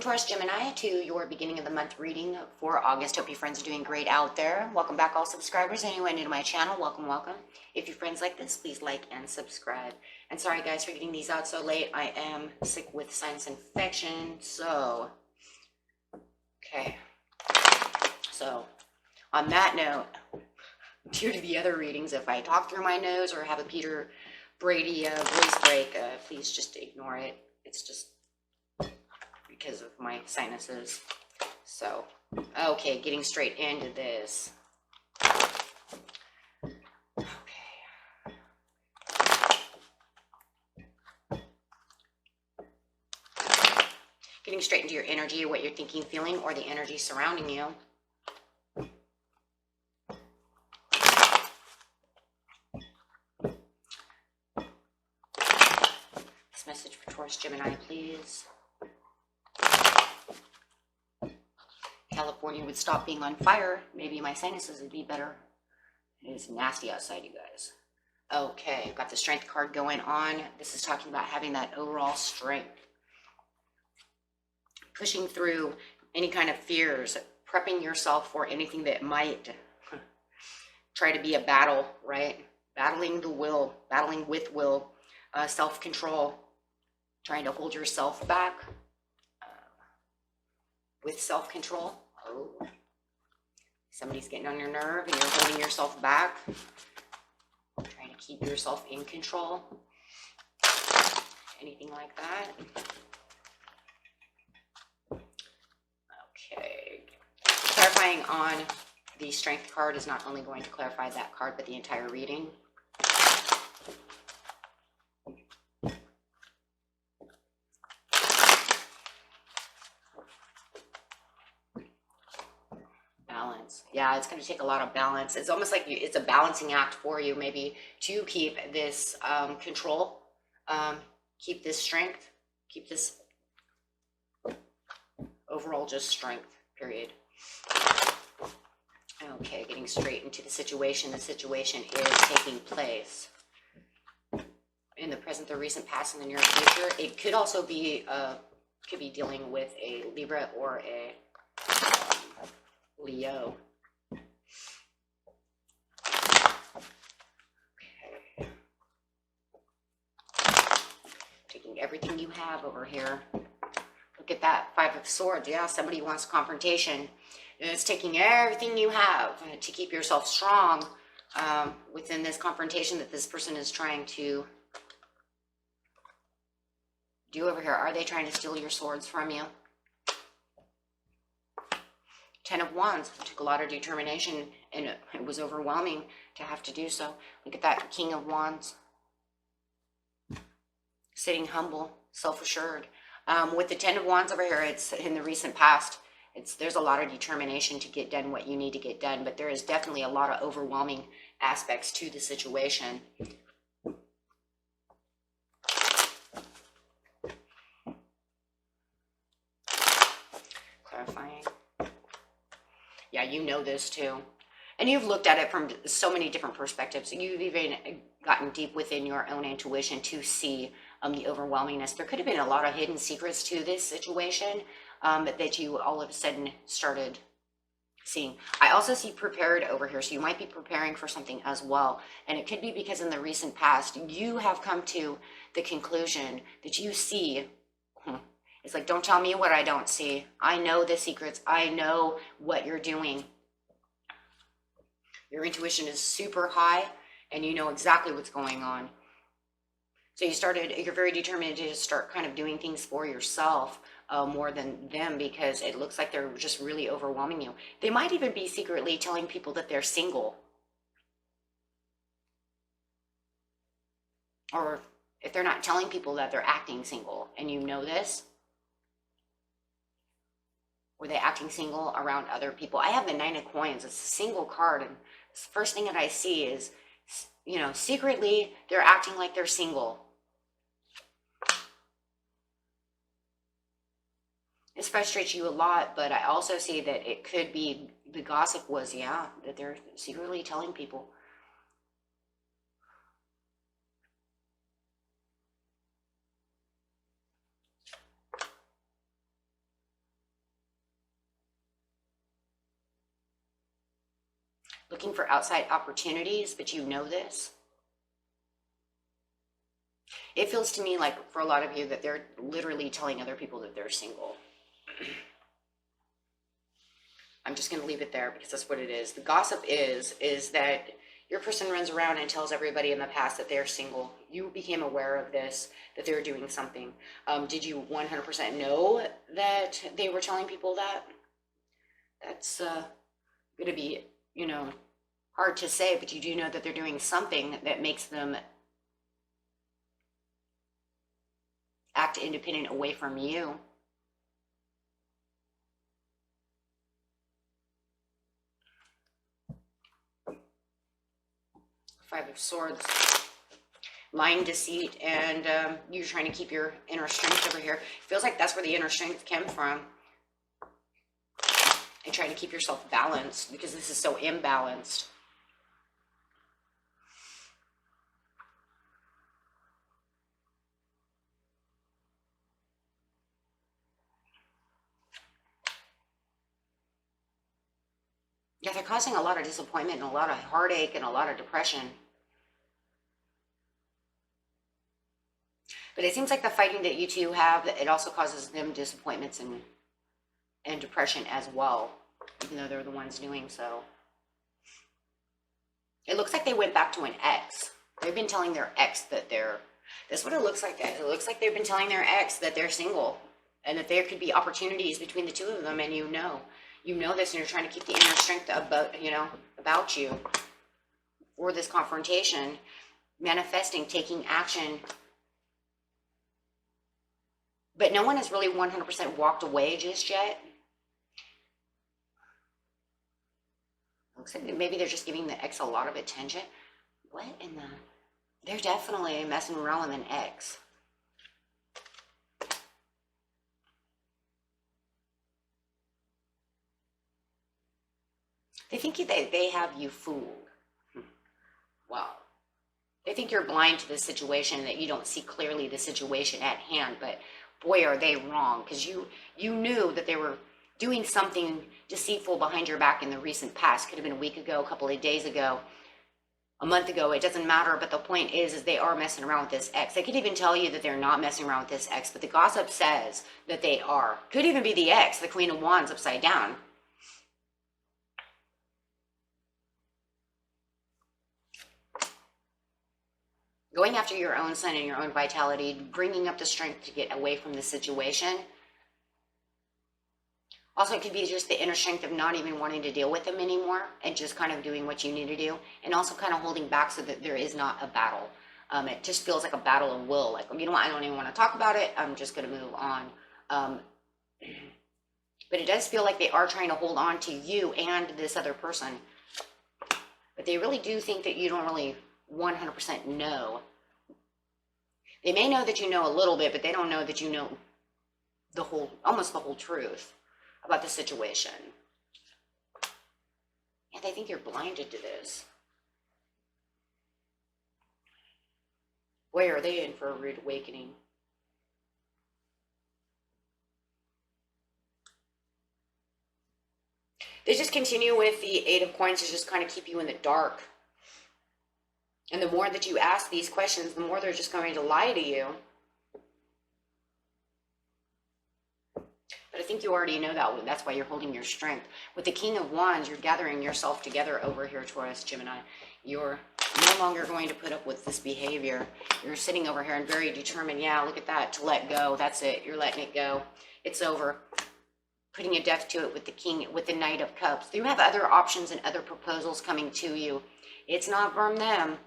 Taurus Gemini, to your beginning of the month reading for August. Hope your friends are doing great out there. Welcome back, all subscribers. Anyone new to my channel, welcome, welcome. If your friends like this, please like and subscribe. And sorry guys for getting these out so late. I am sick with sinus infection. So, okay. So, on that note, due to the other readings, if I talk through my nose or have a Peter Brady voice break, please just ignore it. It's just because of my sinuses. So, okay, getting straight into this. Okay. Getting straight into your energy, what you're thinking, feeling, or the energy surrounding you. This message for Taurus Gemini, please. California would stop being on fire. Maybe my sinuses would be better. It is nasty outside, you guys. Okay, got the strength card going on. This is talking about having that overall strength. Pushing through any kind of fears, prepping yourself for anything that might try to be a battle, right? Battling the will, battling with will, self-control, trying to hold yourself back. With self-control. Oh, somebody's getting on your nerve and you're holding yourself back. Trying to keep yourself in control. Anything like that. Okay. Clarifying on the strength card is not only going to clarify that card, but the entire reading. Balance. Yeah, it's going to take a lot of balance. It's almost like it's a balancing act for you, maybe, to keep this control, keep this strength, keep this overall just strength, period. Okay, getting straight into the situation. The situation is taking place in the present, the recent past, and the near future. It could also be dealing with a Libra or a Leo. Okay. Taking everything you have over here. Look at that, Five of Swords. Yeah, somebody wants confrontation. And it's taking everything you have to keep yourself strong within this confrontation that this person is trying to do over here. Are they trying to steal your swords from you? Ten of Wands. It took a lot of determination and it was overwhelming to have to do so. Look at that, King of Wands. Sitting humble, self-assured. With the Ten of Wands over here, it's in the recent past. There's a lot of determination to get done what you need to get done, but there is definitely a lot of overwhelming aspects to the situation. Clarifying. Yeah, you know this too. And you've looked at it from so many different perspectives. You've even gotten deep within your own intuition to see the overwhelmingness. There could have been a lot of hidden secrets to this situation that you all of a sudden started seeing. I also see prepared over here, so you might be preparing for something as well. And it could be because in the recent past, you have come to the conclusion that you see. It's like, don't tell me what I don't see. I know the secrets. I know what you're doing. Your intuition is super high and you know exactly what's going on. So you're very determined to start kind of doing things for yourself more than them, because it looks like they're just really overwhelming you. They might even be secretly telling people that they're single. Or if they're not telling people that, they're acting single and you know this. Were they acting single around other people? I have the Nine of Coins. It's a single card. And the first thing that I see is, you know, secretly they're acting like they're single. This frustrates you a lot, but I also see that it could be, the gossip was, yeah, that they're secretly telling people. looking for outside opportunities, but you know this. It feels to me like for a lot of you that they're literally telling other people that they're single. I'm just going to leave it there because that's what it is. The gossip is that your person runs around and tells everybody in the past that they're single. You became aware of this, that they're doing something. Did you 100% know that they were telling people that? That's going to be, you know, hard to say, but you do know that they're doing something that makes them act independent away from you. Five of Swords, lying, deceit, and you're trying to keep your inner strength over here. It feels like that's where the inner strength came from. And trying to keep yourself balanced because this is so imbalanced. Yeah, they're causing a lot of disappointment and a lot of heartache and a lot of depression. But it seems like the fighting that you two have, it also causes them disappointments and depression as well, even though they're the ones doing so. It looks like they went back to an ex. They've been telling their ex that they're, that's what it looks like, guys. It looks like they've been telling their ex that they're single and that there could be opportunities between the two of them, and you know this, and you're trying to keep the inner strength about, about you for this confrontation, manifesting, taking action. But no one has really 100% walked away just yet. Looks like maybe they're just giving the ex a lot of attention. What in the... They're definitely messing around with an ex. They think they have you fooled. Wow. They think you're blind to the situation, that you don't see clearly the situation at hand, but boy, are they wrong, because you knew that they were doing something deceitful behind your back in the recent past. Could have been a week ago, a couple of days ago, a month ago. It doesn't matter, but the point is they are messing around with this ex. They could even tell you that they're not messing around with this ex, but the gossip says that they are. Could even be the ex, the Queen of Wands upside down. Going after your own sun and your own vitality, bringing up the strength to get away from the situation. Also, it could be just the inner strength of not even wanting to deal with them anymore and just kind of doing what you need to do, and also kind of holding back so that there is not a battle. It just feels like a battle of will. Like, you know what, I don't even want to talk about it. I'm just going to move on. But it does feel like they are trying to hold on to you and this other person. But they really do think that you don't really 100% know. They may know that you know a little bit, but they don't know that you know the whole, almost the whole truth about the situation. Yeah, they think you're blinded to this. Boy, are they in for a rude awakening. They just continue with the Eight of Coins to just kind of keep you in the dark. And the more that you ask these questions, the more they're just going to lie to you. But I think you already know that. That's why you're holding your strength. With the King of Wands, you're gathering yourself together over here, Taurus, Gemini. You're no longer going to put up with this behavior. You're sitting over here and very determined. Yeah, look at that, to let go. That's it. You're letting it go. It's over. Putting a death to it with the King, with the Knight of Cups. You have other options and other proposals coming to you. It's not from them.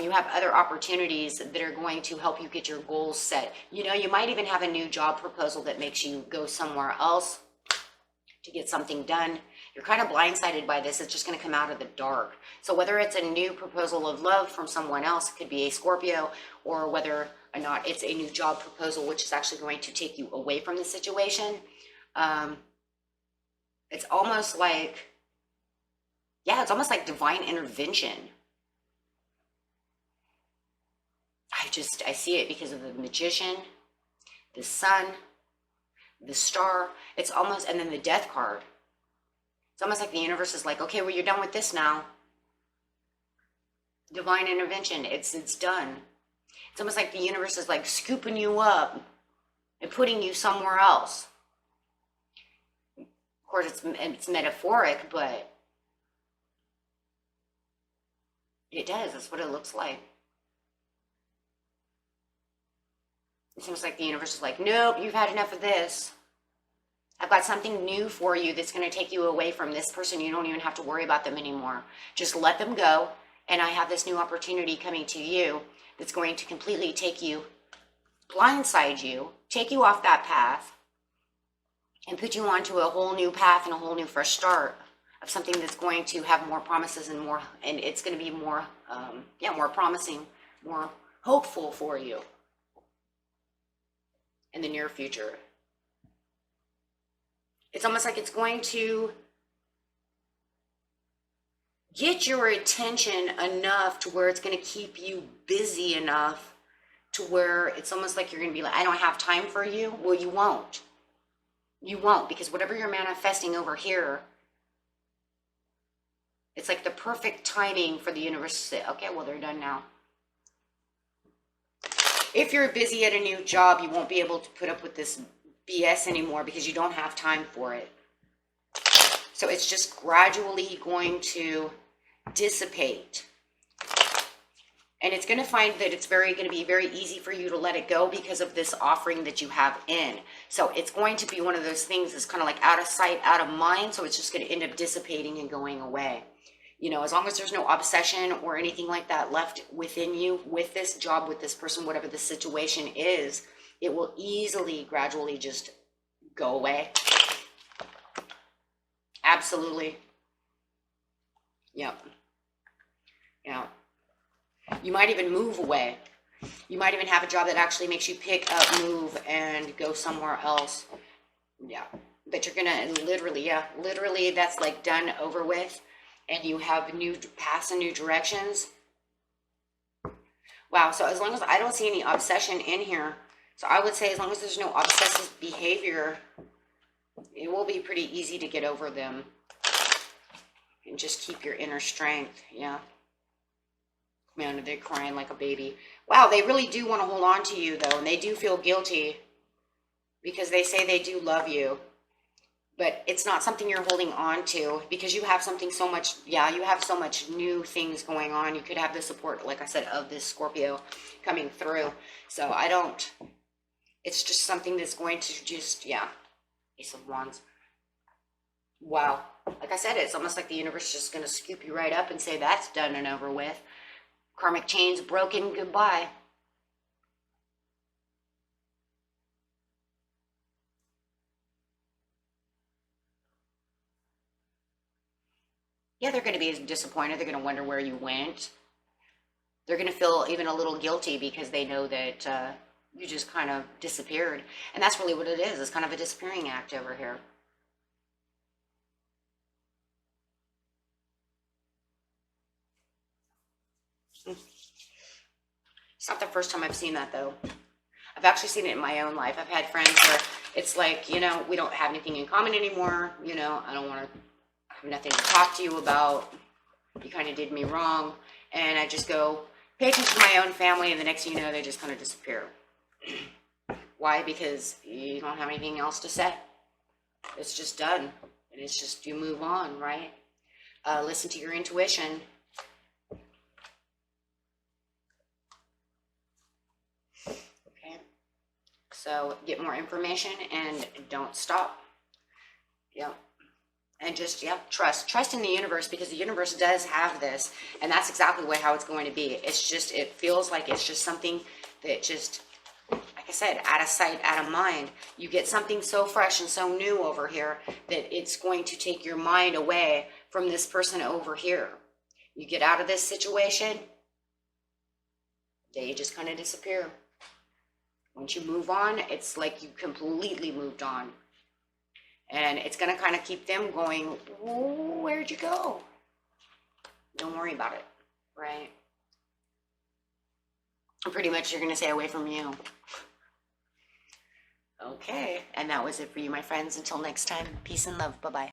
You have other opportunities that are going to help you get your goals set. You know, you might even have a new job proposal that makes you go somewhere else to get something done. You're kind of blindsided by this. It's just going to come out of the dark. So whether it's a new proposal of love from someone else, it could be a Scorpio, or whether or not it's a new job proposal, which is actually going to take you away from the situation. It's almost like, yeah, it's almost like divine intervention. I see it because of the Magician, the Sun, the Star. It's almost, and then the Death card. It's almost like the universe is like, okay, well, you're done with this now. Divine intervention, it's done. It's almost like the universe is like scooping you up and putting you somewhere else. Of course, it's metaphoric, but it does. That's what it looks like. It seems like the universe is like, nope, you've had enough of this. I've got something new for you that's going to take you away from this person. You don't even have to worry about them anymore. Just let them go. And I have this new opportunity coming to you that's going to completely take you, blindside you, take you off that path, and put you onto a whole new path and a whole new fresh start of something that's going to have more promises and more, and it's going to be more, more promising, more hopeful for you in the near future. It's almost like it's going to get your attention enough to where it's going to keep you busy enough to where it's almost like you're going to be like, I don't have time for you. Well, you won't. You won't, because whatever you're manifesting over here, it's like the perfect timing for the universe to say, okay, well, they're done now. If you're busy at a new job, you won't be able to put up with this BS anymore because you don't have time for it. So it's just gradually going to dissipate. And it's going to find that it's going to be very easy for you to let it go because of this offering that you have in. So it's going to be one of those things that's kind of like out of sight, out of mind. So it's just going to end up dissipating and going away. You know, as long as there's no obsession or anything like that left within you with this job, with this person, whatever the situation is, it will easily, gradually just go away. Absolutely. Yep. Yeah. You might even move away. You might even have a job that actually makes you pick up, move, and go somewhere else. Yeah. But you're going to literally that's like done, over with. And you have new paths and new directions. Wow. So as long as I don't see any obsession in here, so I would say as long as there's no obsessive behavior, it will be pretty easy to get over them. And just keep your inner strength. Yeah. Man, they're crying like a baby. Wow, they really do want to hold on to you, though. And they do feel guilty because they say they do love you. But it's not something you're holding on to because you have something so much, you have so much new things going on. You could have the support, like I said, of this Scorpio coming through. So it's just something that's going to just, Ace of Wands. Wow. Like I said, it's almost like the universe is just going to scoop you right up and say, that's done and over with. Karmic chains broken, goodbye. Yeah, they're going to be disappointed. They're going to wonder where you went. They're going to feel even a little guilty because they know that you just kind of disappeared. And that's really what it is. It's kind of a disappearing act over here. It's not the first time I've seen that, though. I've actually seen it in my own life. I've had friends where it's like, we don't have anything in common anymore. I don't want to have nothing to talk to you about. You kind of did me wrong. And I just go pay attention to my own family, and the next thing you know, they just kind of disappear. Why? Because you don't have anything else to say. It's just done. And it's just, you move on, right? Listen to your intuition. So get more information and don't stop. Yep. And just, trust in the universe, because the universe does have this. And that's exactly how it's going to be. It's just, it feels like it's just something that just, like I said, out of sight, out of mind. You get something so fresh and so new over here that it's going to take your mind away from this person over here. You get out of this situation, they just kind of disappear. Once you move on, it's like you completely moved on. And it's going to kind of keep them going, where'd you go? Don't worry about it, right? And pretty much you're going to stay away from you. Okay, and that was it for you, my friends. Until next time, peace and love. Bye-bye.